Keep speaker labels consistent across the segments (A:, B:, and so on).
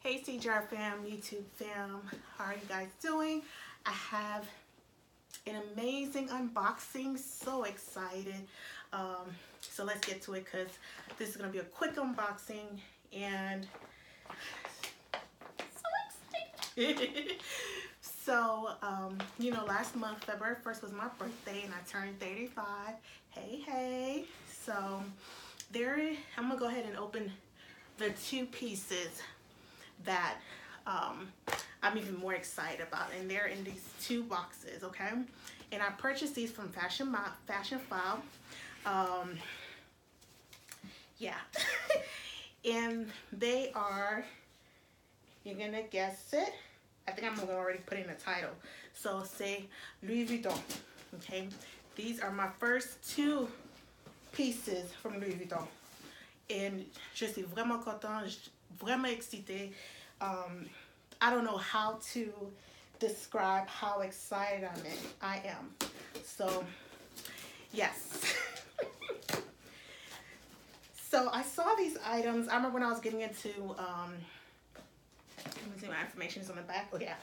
A: Hey CJR fam, YouTube fam, how are you guys doing? I have an amazing unboxing, so excited. So let's get to it because this is going to be a quick unboxing and so excited. So, you know, last month, February 1st was my birthday and I turned 35. Hey. So I'm going to go ahead and open the two pieces that I'm even more excited about, and they're in these two boxes, okay? And I purchased these from Fashion File. Yeah. And they are, you're gonna guess it. I think I'm gonna already put in the title. So say Louis Vuitton, okay? These are my first two pieces from Louis Vuitton. And je suis vraiment contente, vraiment excitée. I don't know how to describe how excited I am. So, yes. So I saw these items. I remember when I was getting into, let me see, my information is on the back. Oh yeah.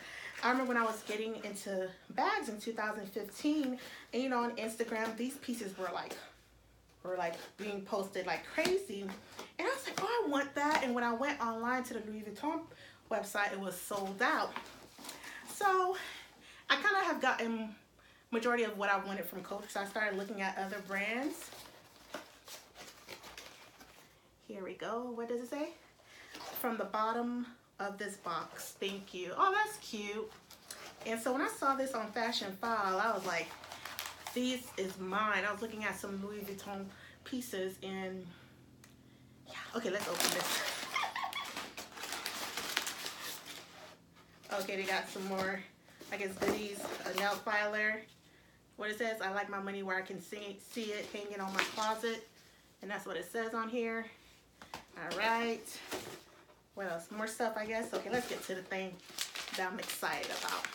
A: I remember when I was getting into bags in 2015, and you know, on Instagram, these pieces were like being posted like crazy, and I was like, oh, I want that. And when I went online to the Louis Vuitton website, it was sold out. So I kind of have gotten majority of what I wanted from Coach, so I started looking at other brands. Here we go. What does it say? From the bottom of this box. Thank you. Oh, that's cute. And so when I saw this on Fashion File, I was like, this is mine. I was looking at some Louis Vuitton pieces, and yeah. Okay, let's open this. Okay, they got some more, I guess, goodies. A nail filer. What it says, I like my money where I can see it hanging on my closet. And that's what it says on here. All right. What else? More stuff, I guess. Okay, let's get to the thing that I'm excited about.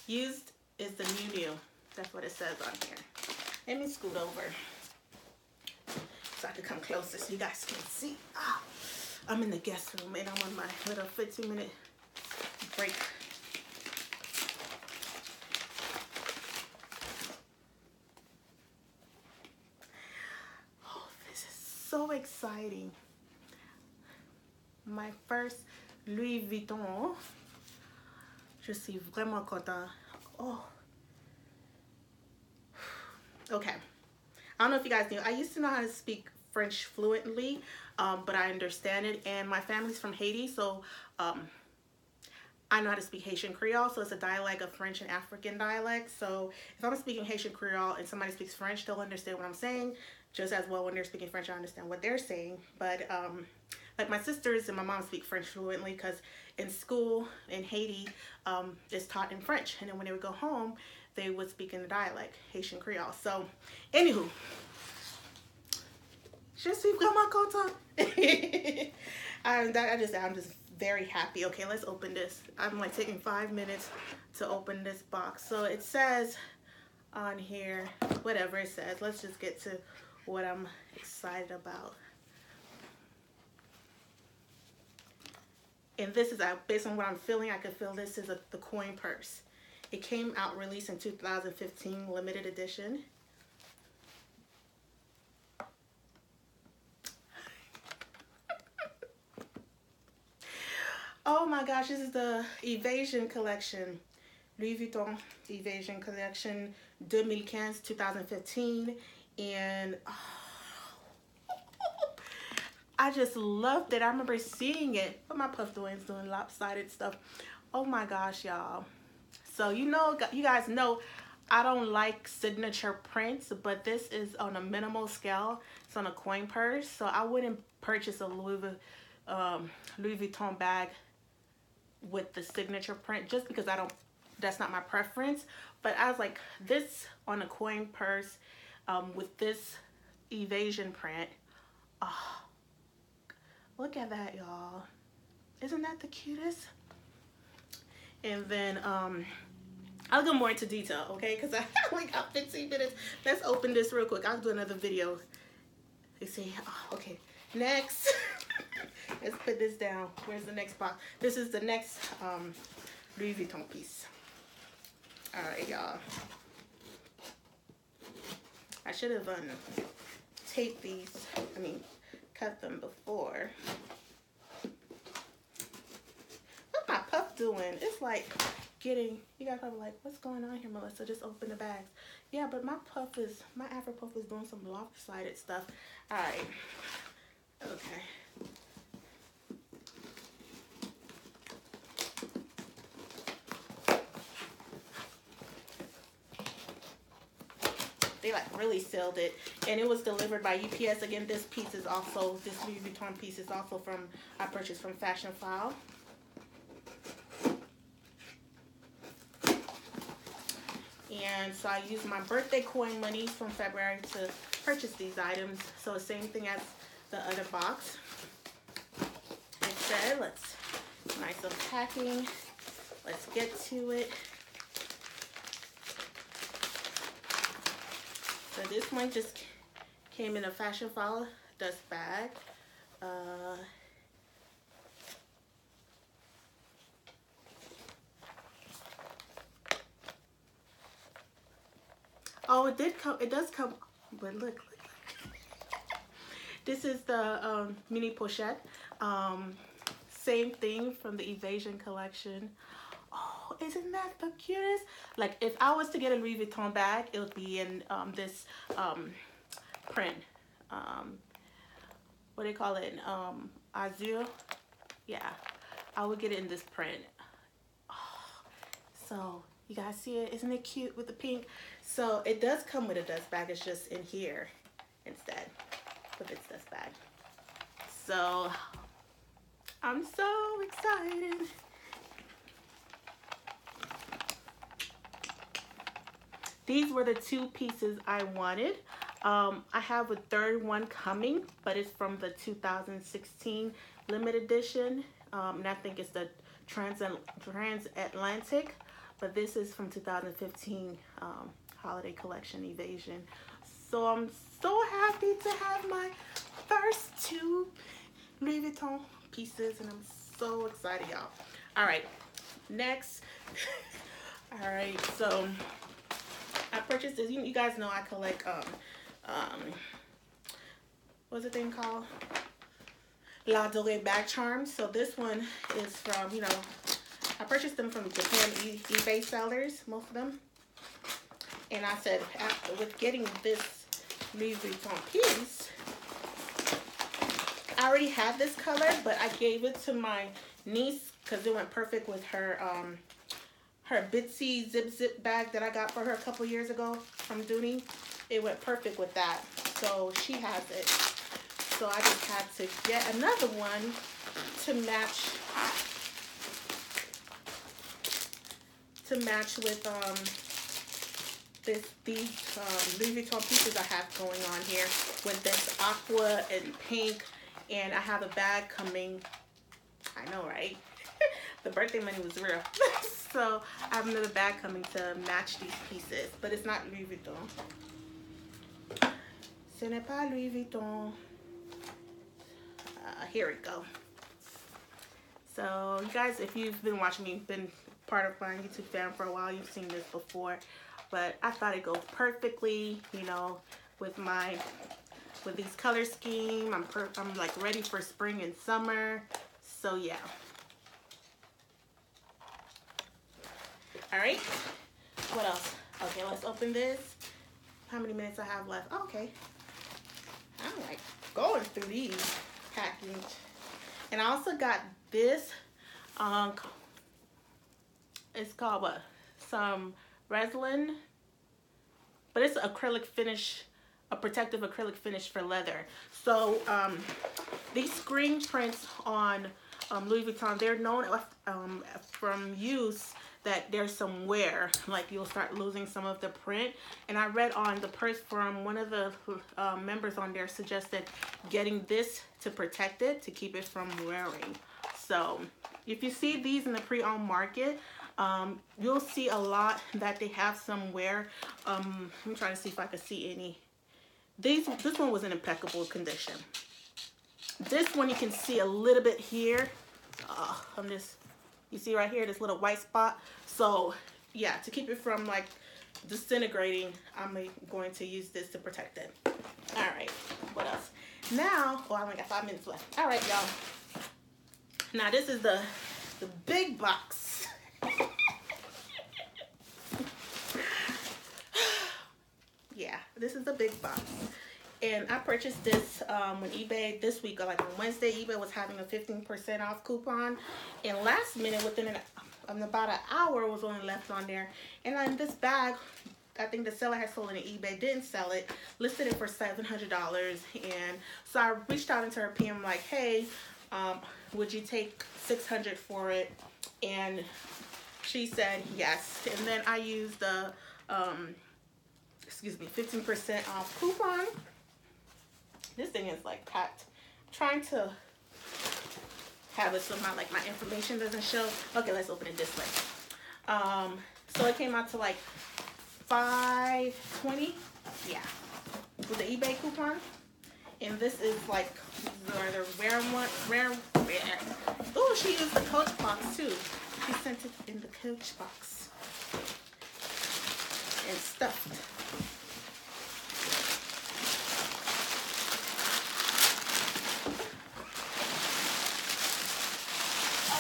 A: Used is the new. That's what it says on here. Let me scoot over so I can come closer so you guys can see. Ah, I'm in the guest room and I'm on my little 15-minute break. Oh, this is so exciting. My first Louis Vuitton. Je suis vraiment content. Oh. Okay. I don't know if you guys knew. I used to know how to speak French fluently, but I understand it. And my family's from Haiti, so I know how to speak Haitian Creole. So it's a dialect of French and African dialect. So if I'm speaking Haitian Creole and somebody speaks French, they'll understand what I'm saying just as well. When they're speaking French, I understand what they're saying. But like my sisters and my mom speak French fluently because in school in Haiti, it's taught in French. And then when they would go home, they would speak in the dialect, Haitian Creole. So, anywho, je suis vraiment content. I'm just very happy. Okay, let's open this. I'm like taking 5 minutes to open this box. So it says on here, whatever it says. Let's just get to what I'm excited about. And this is, based on what I'm feeling, I could feel this is the coin purse. It came out released in 2015, limited edition. Oh my gosh, this is the Evasion collection. Louis Vuitton Evasion collection 2015. And oh, I just loved it. I remember seeing it. What my puff doing lopsided stuff. Oh my gosh, y'all. So you guys know I don't like signature prints, but this is on a minimal scale. It's on a coin purse, so I wouldn't purchase a Louis Vuitton bag with the signature print just because that's not my preference. But I was like, this on a coin purse with this Evasion print. Oh, look at that, y'all. Isn't that the cutest? And then I'll go more into detail, okay? Because I only got 15 minutes. Let's open this real quick. I'll do another video. You see? Oh, okay. Next. let's put this down. Where's the next box? This is the next Louis Vuitton piece. All right, y'all. I should have taped these. I mean, cut them before. What's my puff doing? It's like getting. You guys probably like, what's going on here, Melissa? Just open the bags. Yeah, but my Afro puff is doing some lopsided stuff. All right. Okay. They like really sealed it, and it was delivered by UPS. Again, this Louis Vuitton piece is also I purchased from Fashion File. And so I used my birthday coin money from February to purchase these items. So the same thing as the other box. Like I said, nice little packing. Let's get to it. So this one just came in a Fashion File dust bag. Oh, it does come, but look. This is the mini pochette. Same thing from the Evasion collection. Oh, isn't that the cutest? Like, if I was to get a Louis Vuitton bag, it would be in this print. What do you call it? Azure. Yeah, I would get it in this print. Oh, so you guys see it? Isn't it cute with the pink? So it does come with a dust bag. It's just in here instead with its dust bag. So I'm so excited. These were the two pieces I wanted. I have a third one coming, but it's from the 2016 limited edition. And I think it's the transatlantic, but this is from 2015 holiday collection Evasion. So I'm so happy to have my first two Louis Vuitton pieces, and I'm so excited, y'all. All right, next. All right, so I purchased this. You guys know I collect what's the thing called? La Dorée bag charms. So this one is from, I purchased them from Japan eBay sellers, most of them. And I said, with getting this Louis Vuitton piece, I already had this color, but I gave it to my niece because it went perfect with her her Bitsy zip bag that I got for her a couple years ago from Dooney. It went perfect with that, so she has it. So I just had to get another one to match with these Louis Vuitton pieces I have going on here with this aqua and pink, and I have a bag coming. I know, right? The birthday money was real. So I have another bag coming to match these pieces, but it's not Louis Vuitton. Ce n'est pas Louis Vuitton. Here we go. So you guys, if you've been watching me, been part of my YouTube fan for a while, you've seen this before, but I thought it goes perfectly, with these color scheme. I'm like ready for spring and summer. So yeah. All right, what else? Okay, let's open this. How many minutes I have left? Okay, I'm like going through these package. And I also got this, it's called what? Some resin, but it's acrylic finish, a protective acrylic finish for leather. So these screen prints on Louis Vuitton, they're known from use that there's some wear, like you'll start losing some of the print. And I read on the purse from one of the members on there suggested getting this to protect it, to keep it from wearing. So if you see these in the pre-owned market, you'll see a lot that they have some wear. I'm trying to see if I can see any. This one was in impeccable condition. This one you can see a little bit here. You see right here, this little white spot. So yeah, to keep it from like disintegrating, I'm going to use this to protect it. All right, what else? Now, I only got 5 minutes left. All right, y'all. Now this is the big box. Yeah, this is the big box. And I purchased this when eBay this week, like on Wednesday, eBay was having a 15% off coupon. And last minute, within about an hour, was only left on there. And on this bag, I think the seller had sold it on eBay, didn't sell it, listed it for $700. And so I reached out into her PM like, hey, would you take $600 for it? And she said yes. And then I used the 15% off coupon. This thing is like packed. I'm trying to have it so my information doesn't show. Okay, let's open it this way. So it came out to like $5.20. Yeah, with the eBay coupon. And this is like the rare one. Oh, she used the Coach box too. She sent it in the Coach box and stuffed.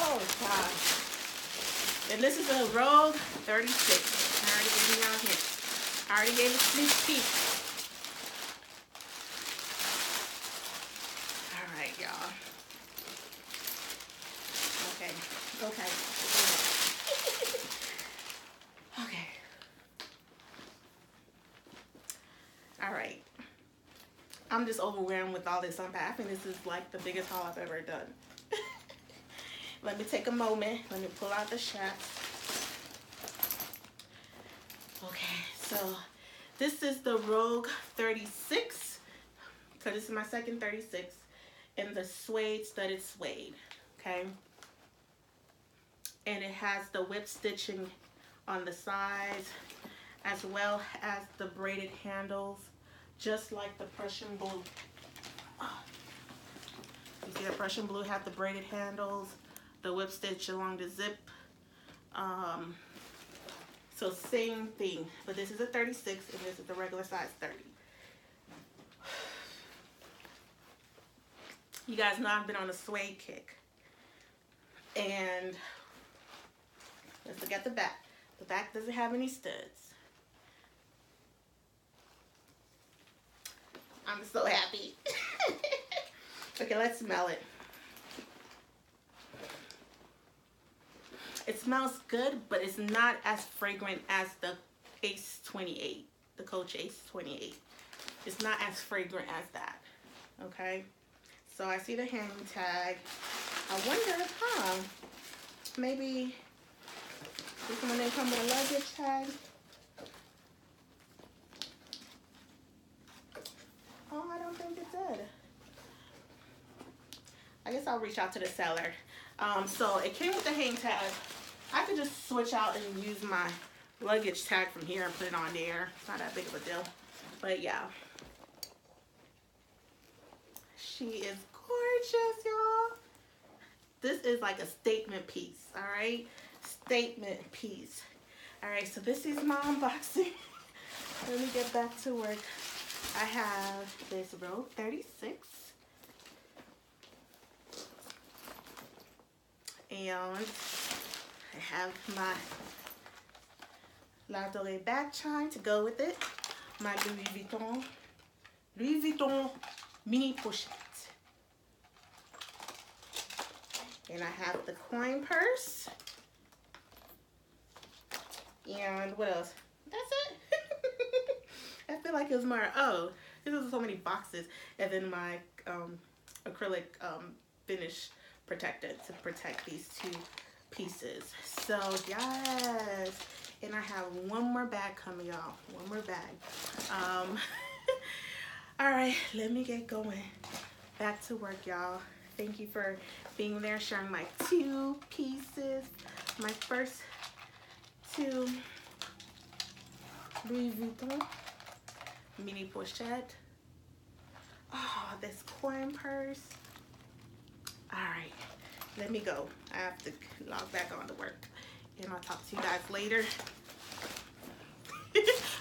A: Oh gosh. And this is a Rogue 36. I already gave y'all hints. I already gave a sneak peek. Alright, y'all. Okay. Okay. Alright. I'm just overwhelmed with all this unpacking. This is like the biggest haul I've ever done. Let me take a moment. Let me pull out the shots. Okay, so this is the Rogue 36. So this is my second 36. And the suede, studded suede. Okay. And it has the whip stitching on the sides, as well as the braided handles, just like the Prussian blue. You see the Prussian blue have the braided handles, the whip stitch along the zip. So same thing, but this is a 36 and this is the regular size 30. You guys know I've been on a suede kick. And let's look at the back. The back doesn't have any studs. I'm so happy. Okay, let's smell it. It smells good, but it's not as fragrant as the Ace 28, the Coach Ace 28. It's not as fragrant as that, okay? So I see the hang tag. I wonder, maybe this one they come with a luggage tag. Oh, I don't think it did. I guess I'll reach out to the seller. So it came with the hang tag. I could just switch out and use my luggage tag from here and put it on there. It's not that big of a deal. But yeah. She is gorgeous, y'all. This is like a statement piece, all right? Statement piece. All right, so this is my unboxing. Let me get back to work. I have this Rogue 36. And I have my La Dorée back chine to go with it. My Louis Vuitton mini pochette. And I have the coin purse. And what else? That's it. I feel like it was more, oh, this is so many boxes. And then my acrylic finish protector to protect these two pieces. So yes, and I have one more bag coming, y'all. One more bag. All right, let me get going. Back to work, y'all. Thank you for being there, sharing my two pieces. My first two Louis Vuitton mini pochette. Oh, this coin purse. let me go. I have to log back on to work. And I'll talk to you guys later.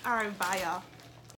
A: All right, bye, y'all.